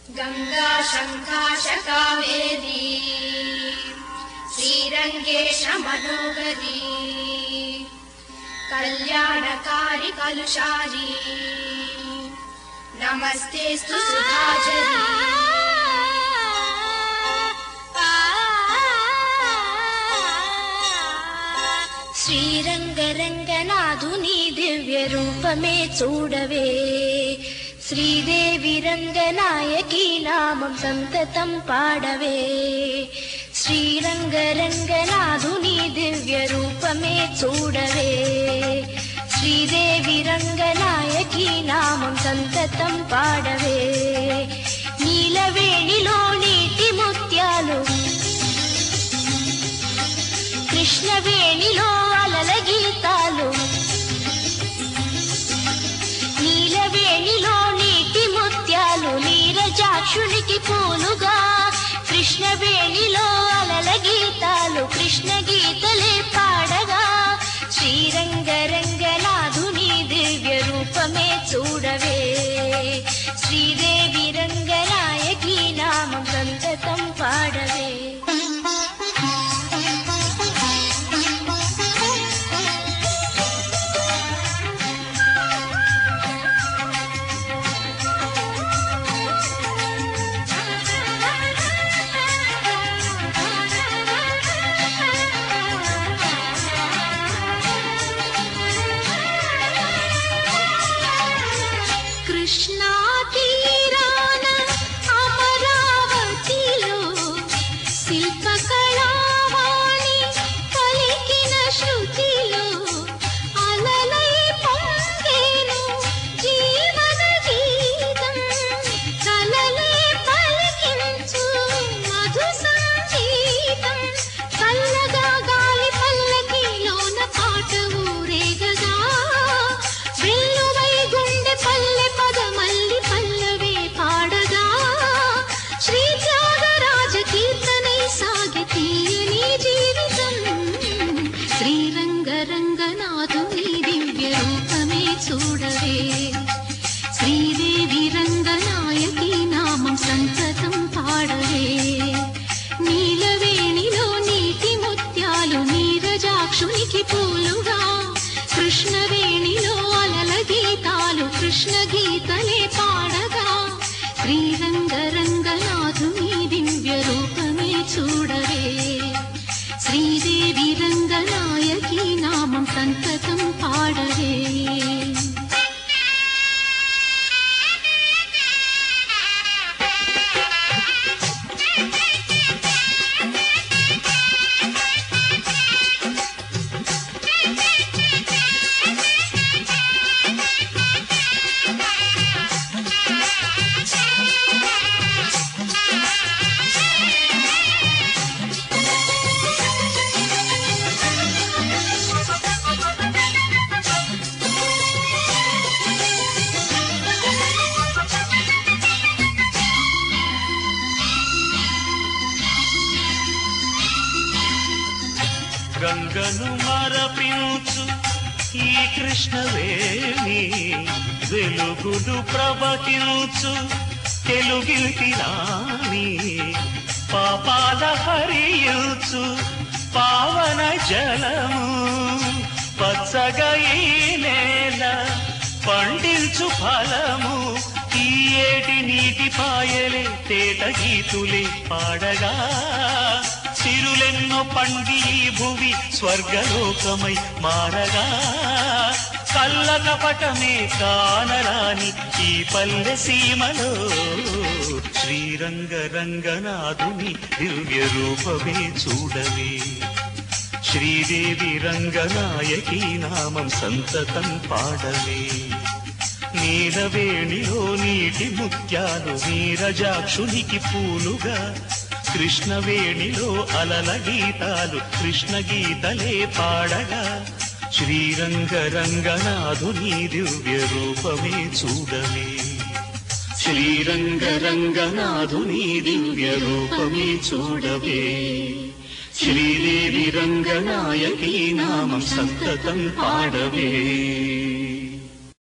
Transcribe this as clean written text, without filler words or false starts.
गंगा शंखाश कावेरी श्रीरंगेश मनोहरी कल्याणकारी कलुषारी नमस्तेस्तु सुधाचरी శ్రీరంగరంగనాథుని దివ్య రూపమే చూడవే శ్రీదేవి రంగనాయకి నామం సంతతం పాడవే శ్రీరంగరంగనాథుని దివ్య రూపమే చూడవే శ్రీదేవి రంగనాయకి నామం సంతతం పాడవే నీలవేణిలో నీటి ముత్యాలు కృష్ణవేణిలో అలల గీతాలు నీలవేణిలో నీటి ముత్యాలు నీరజాక్షునికి పూలుగా కృష్ణవేణిలో అలల గీతాలు కృష్ణ గీతలే పాడగా శ్రీరంగరంగనాథుని దివ్య రూపమే చూడవే శ్రీదేవి రంగనాయకి నామం సంతతం పాడవే కృష్ణా తీరాన అమరావతిలో శిల్పకళావాణి పలికిన శృతిలో అలలై పొంగేను జీవన గీతం కలలే పలికించు మధు సంగీతం చల్లగా గాలి పల్లకిలోన పాట ఊరేగగా వెల్లువై గుండె పల్లె పదమల్లి పల్లవే పాడగా శ్రీ త్యాగరాజ కీర్తనై సాగి తీయని జీవితం శ్రీరంగరంగనాథుని దివ్య రూపమే చూడవే శ్రీదేవి రంగనాయకి నామం సంతతం పాడవే నీలవేణిలో నీటి ముత్యాలు నీరజాక్షునికి పూలుగా కృష్ణవేణిలో అలల గీతాలు కృష్ణ గీతలే పాడగా శ్రీరంగరంగనాథుని దివ్య రూపమే చూడవే శ్రీదేవి రంగనాయకి నామం సంతతం పాడవే గంగను మరపించు ఈ కృష్ణవేణి వెలుగులు ప్రవహించు తెలుగింటి రాణి పాపాల హరించు పావన జలము పచ్చగా ఈ నేల పండించు ఫలము ఈ ఏటి నీటి పాయలే తేట గీతులే పాడగా సిరులెన్నో పండి ఈ భువి స్వర్గలోకమై మారగా కళ్ళ కపటమే కానరాని ఈ పల్లె సీమలో శ్రీరంగరంగనాథుని దివ్య రూపమే చూడవే శ్రీదేవి రంగనాయకి నామం సంతతం పాడవే నీలవేణిలో నీటి ముత్యాలు నీరజాక్షునికి పూలుగా కృష్ణవేణిలో అలల గీతాలు కృష్ణ గీతలే పాడగా శ్రీరంగరంగనాథుని దివ్య రూపమే చూడవే శ్రీరంగరంగనాథుని దివ్య రూపమే చూడవే శ్రీదేవి రంగనాయకి నామం సంతతం పాడవే